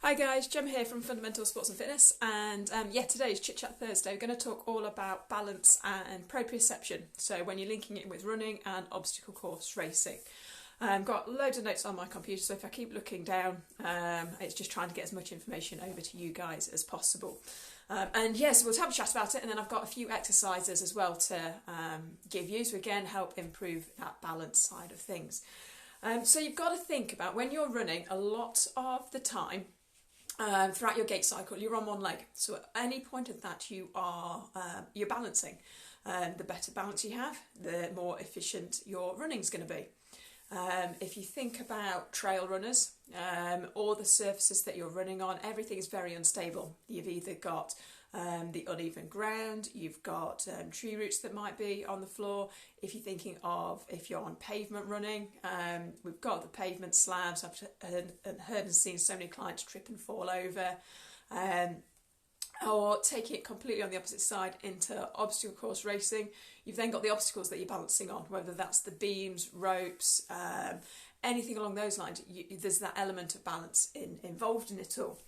Hi guys, Jem here from Fundamental Sports and Fitness, and today is Chit Chat Thursday. We're going to talk all about balance and proprioception, so when you're linking it with running and obstacle course racing. Got loads of notes on my computer, so if I keep looking down, it's just trying to get as much information over to you guys as possible. So we'll have a chat about it, and then I've got a few exercises as well to give you, so again help improve that balance side of things. So you've got to think about when you're running, a lot of the time, throughout your gait cycle, you're on one leg. So at any point of that, you're balancing. The better balance you have, the more efficient your running's going to be. If you think about trail runners, or the surfaces that you're running on, everything is very unstable. You've either got the uneven ground, you've got tree roots that might be on the floor. If you're thinking of if you're on pavement running, we've got the pavement slabs. I've heard and seen so many clients trip and fall over. Or taking it completely on the opposite side into obstacle course racing, you've then got the obstacles that you're balancing on, whether that's the beams, ropes, anything along those lines. There's that element of balance involved in it all.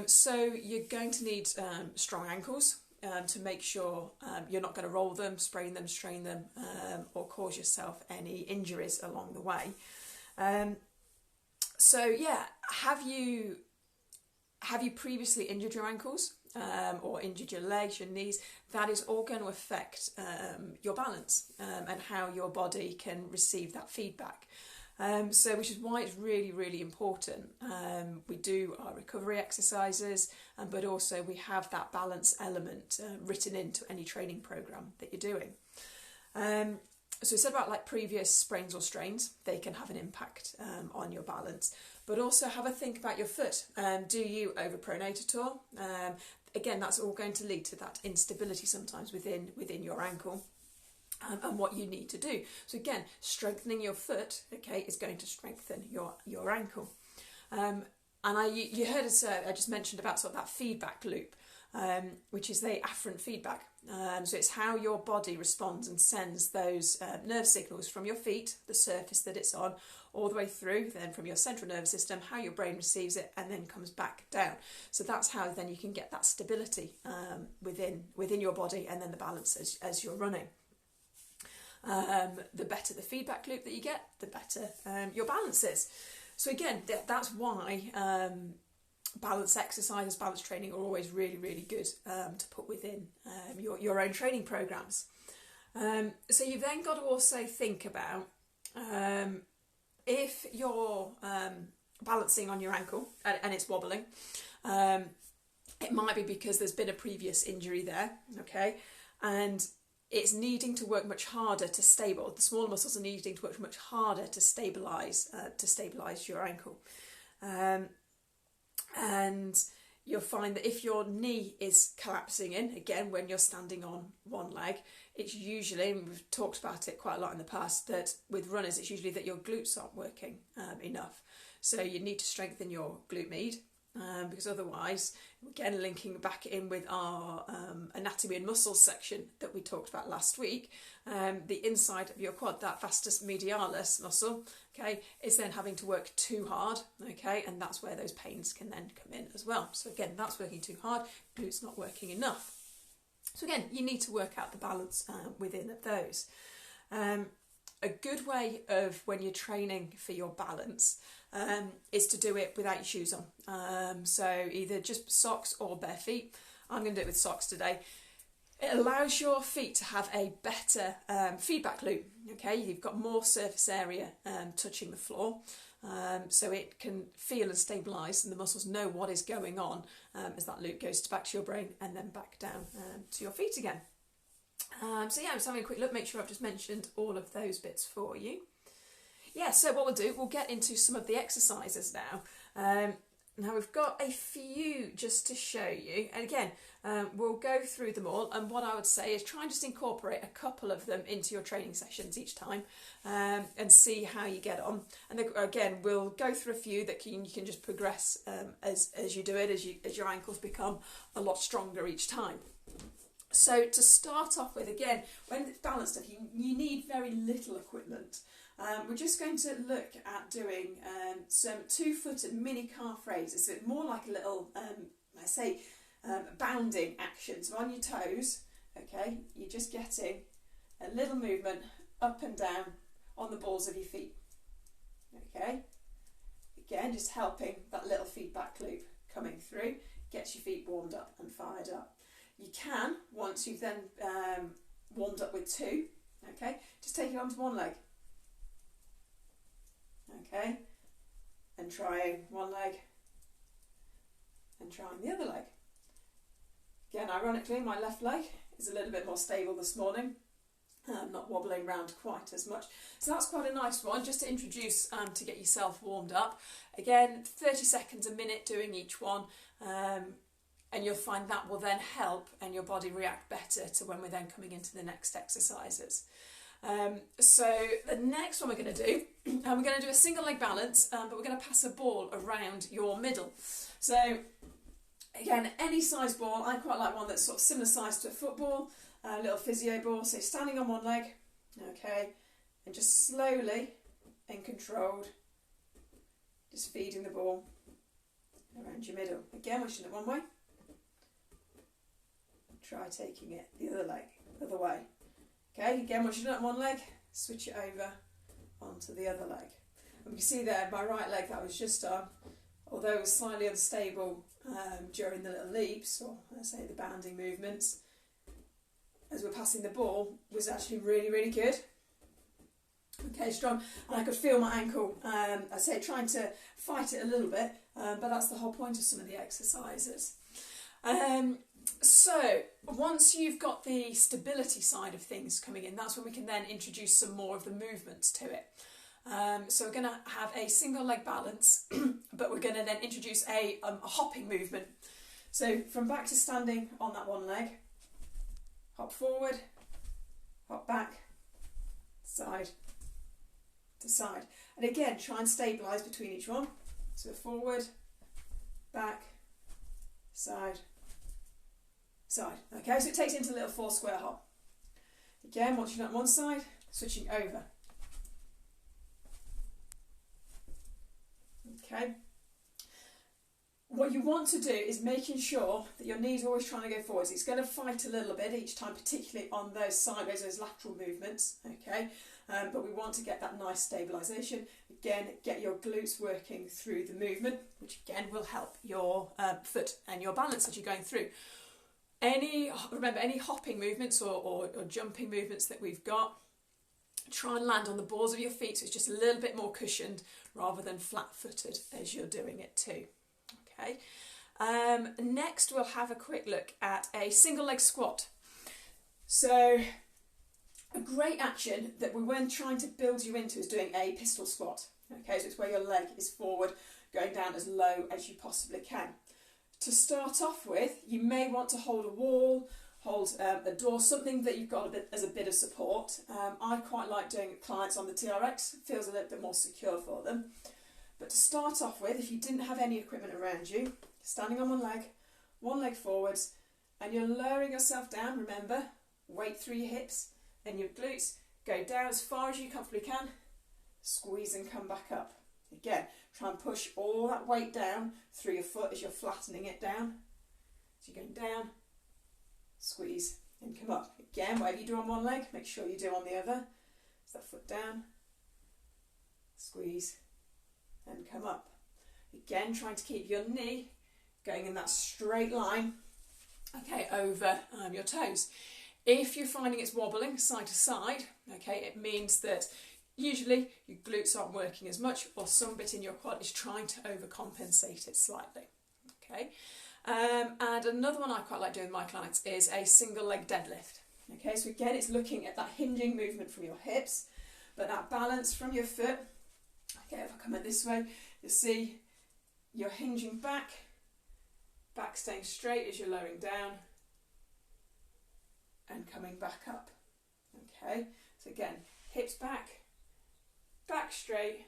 So you're going to need strong ankles to make sure you're not going to roll them, sprain them, strain them, or cause yourself any injuries along the way. Have you previously injured your ankles or injured your legs, your knees? That is all going to affect your balance and how your body can receive that feedback. Which is why it's really, really important. We do our recovery exercises, but also we have that balance element written into any training program that you're doing. So we said about like previous sprains or strains, they can have an impact on your balance, but also have a think about your foot. Do you overpronate at all? Again, that's all going to lead to that instability sometimes within your ankle. And what you need to do. So again, strengthening your foot, okay, is going to strengthen your ankle. You heard us, I just mentioned about sort of that feedback loop, which is the afferent feedback. So it's how your body responds and sends those nerve signals from your feet, the surface that it's on, all the way through, then from your central nervous system, how your brain receives it, and then comes back down. So that's how then you can get that stability within your body, and then the balance as you're running. The better the feedback loop that you get, the better your balance is. So again, that's why balance exercises, balance training are always really, really good to put within your own training programs. So you've then got to also think about if you're balancing on your ankle and it's wobbling, it might be because there's been a previous injury there, okay, and it's needing to work much harder to stabilise. The smaller muscles are needing to work much harder to stabilise your ankle. And you'll find that if your knee is collapsing in, again, when you're standing on one leg, it's usually, and we've talked about it quite a lot in the past, that with runners, it's usually that your glutes aren't working enough. So you need to strengthen your glute med. Because otherwise, again, linking back in with our anatomy and muscles section that we talked about last week, the inside of your quad, that vastus medialis muscle, okay, is then having to work too hard, okay, and that's where those pains can then come in as well. So again, that's working too hard, glutes not working enough. So again, you need to work out the balance within those. A good way of when you're training for your balance is to do it without your shoes on. So either just socks or bare feet. I'm going to do it with socks today. It allows your feet to have a better feedback loop. Okay, you've got more surface area touching the floor, so it can feel and stabilise, and the muscles know what is going on as that loop goes back to your brain and then back down to your feet again. I'm just having a quick look, make sure I've just mentioned all of those bits for you. So what we'll do, we'll get into some of the exercises now. Now we've got a few just to show you, and again, we'll go through them all, and what I would say is try and just incorporate a couple of them into your training sessions each time, and see how you get on. And then, again, we'll go through a few that you can just progress as you do it, as your ankles become a lot stronger each time. So to start off with, again, when it's balanced, you need very little equipment. We're just going to look at doing some two-footed mini calf raises. So it's more like a little, let's say, bounding action. So on your toes, okay, you're just getting a little movement up and down on the balls of your feet. Okay, again, just helping that little feedback loop coming through, gets your feet warmed up and fired up. You can, once you've then warmed up with two, okay, just take it onto one leg. Okay, and trying one leg and trying the other leg. Again, ironically, my left leg is a little bit more stable this morning. I'm not wobbling around quite as much. So that's quite a nice one, just to introduce, to get yourself warmed up. Again, 30 seconds a minute doing each one, and you'll find that will then help and your body react better to when we're then coming into the next exercises. So the next one we're going to do, we're going to do a single leg balance, but we're going to pass a ball around your middle. So again, any size ball. I quite like one that's sort of similar size to a football, a little physio ball. So standing on one leg, okay, and just slowly and controlled, just feeding the ball around your middle. Again, we're shooting it one way. Try taking it the other leg, other way. Okay, again, once you've done it on one leg, switch it over onto the other leg. And you can see there, my right leg that I was just on, although it was slightly unstable during the little leaps, or let's say the bounding movements, as we're passing the ball, was actually really, really good. Okay, strong. And I could feel my ankle, I say, trying to fight it a little bit, but that's the whole point of some of the exercises. So once you've got the stability side of things coming in, that's when we can then introduce some more of the movements to it. So we're going to have a single leg balance, but we're going to then introduce a hopping movement. So from back to standing on that one leg, hop forward, hop back, side to side. And again, try and stabilise between each one. So forward, back, side, side. Okay, so it takes it into a little 4 square hop. Again, once you're on one side, switching over. Okay. What you want to do is making sure that your knees are always trying to go forwards. It's going to fight a little bit each time, particularly on those sideways, those lateral movements. Okay, but we want to get that nice stabilisation. Again, get your glutes working through the movement, which again will help your foot and your balance as you're going through. Remember, any hopping movements or jumping movements that we've got, try and land on the balls of your feet so it's just a little bit more cushioned rather than flat-footed as you're doing it too. Okay. Next we'll have a quick look at a single leg squat. So a great action that we weren't trying to build you into is doing a pistol squat. Okay, so it's where your leg is forward, going down as low as you possibly can. To start off with, you may want to hold a wall, hold a door, something that you've got as a bit of support. I quite like doing it with clients on the TRX, it feels a little bit more secure for them. But to start off with, if you didn't have any equipment around you, standing on one leg forwards, and you're lowering yourself down, remember, weight through your hips and your glutes, go down as far as you comfortably can, squeeze and come back up. Again, try and push all that weight down through your foot as you're flattening it down. So you're going down, squeeze and come up. Again, whatever you do on one leg, make sure you do on the other. So that foot down, squeeze and come up. Again, trying to keep your knee going in that straight line, okay, over your toes. If you're finding it's wobbling side to side, okay, it means that usually your glutes aren't working as much, or some bit in your quad is trying to overcompensate it slightly. Okay, and another one I quite like doing with my clients is a single leg deadlift. Okay, so again, it's looking at that hinging movement from your hips, but that balance from your foot. Okay, if I come in this way, you'll see you're hinging back staying straight as you're lowering down, and coming back up. Okay, so again, hips back straight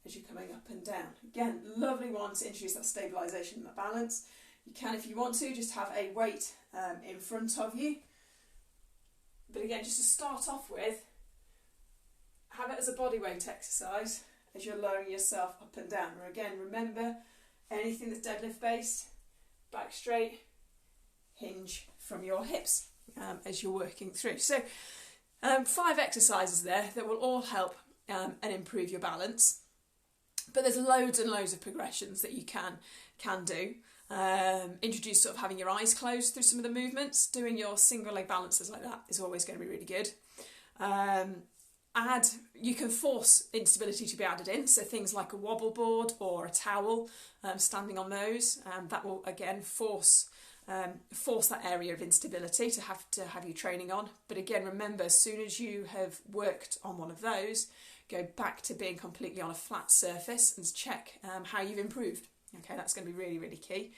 as you're coming up and down. Again, lovely one to introduce that stabilisation and that balance. You can, if you want to, just have a weight in front of you. But again, just to start off with, have it as a body weight exercise as you're lowering yourself up and down. And again, remember, anything that's deadlift based, back straight, hinge from your hips as you're working through. So 5 exercises there that will all help and improve your balance. But there's loads and loads of progressions that you can do. Introduce sort of having your eyes closed through some of the movements. Doing your single leg balances like that is always going to be really good. You can force instability to be added in, so things like a wobble board or a towel, standing on those, that will again force that area of instability to have you training on. But again, remember, as soon as you have worked on one of those, go back to being completely on a flat surface and check how you've improved. Okay, that's going to be really, really key.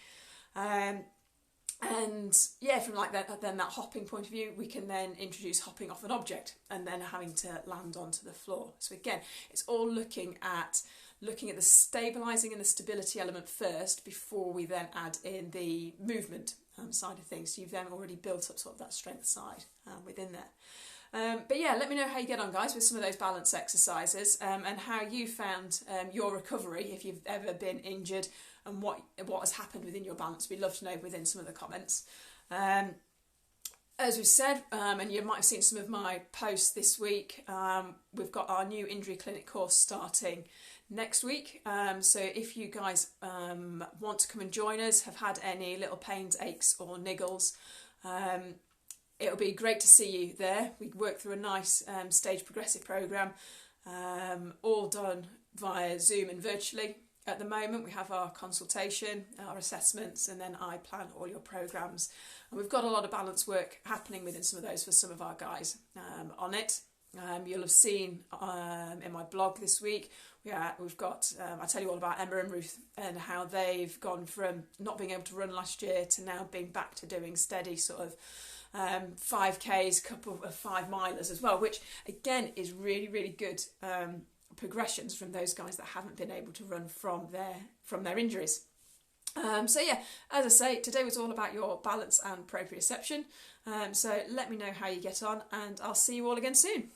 And yeah, from like that, then that hopping point of view, we can then introduce hopping off an object and then having to land onto the floor. So again, it's all looking at the stabilising and the stability element first before we then add in the movement side of things. So you've then already built up sort of that strength side within there. But yeah, let me know how you get on, guys, with some of those balance exercises and how you found your recovery, if you've ever been injured, and what has happened within your balance. We'd love to know within some of the comments. As we've said, and you might have seen some of my posts this week, we've got our new injury clinic course starting next week. So if you guys want to come and join us, have had any little pains, aches or niggles, it'll be great to see you there. We work through a nice stage progressive programme, all done via Zoom and virtually. At the moment, we have our consultation, our assessments, and then I plan all your programmes. And we've got a lot of balance work happening within some of those for some of our guys on it. You'll have seen in my blog this week, we've got, I tell you all about Emma and Ruth and how they've gone from not being able to run last year to now being back to doing steady sort of 5Ks, couple of 5-milers as well, which again is really, really good progressions from those guys that haven't been able to run from their injuries. So yeah, as I say, today was all about your balance and proprioception. So let me know how you get on, and I'll see you all again soon.